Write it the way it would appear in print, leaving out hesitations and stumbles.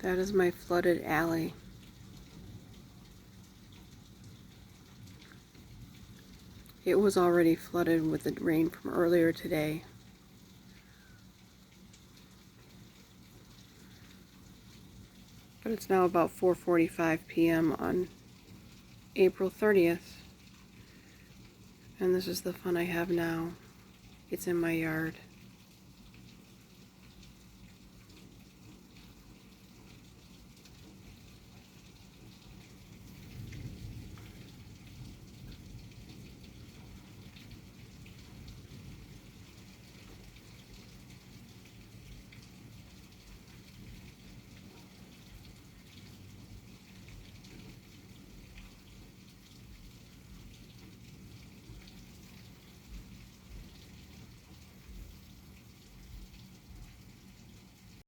That is my flooded alley. It was already flooded with the rain from earlier today. But it's now about 4:45 p.m. on April 30th. And this is the fun I have now. It's in my yard.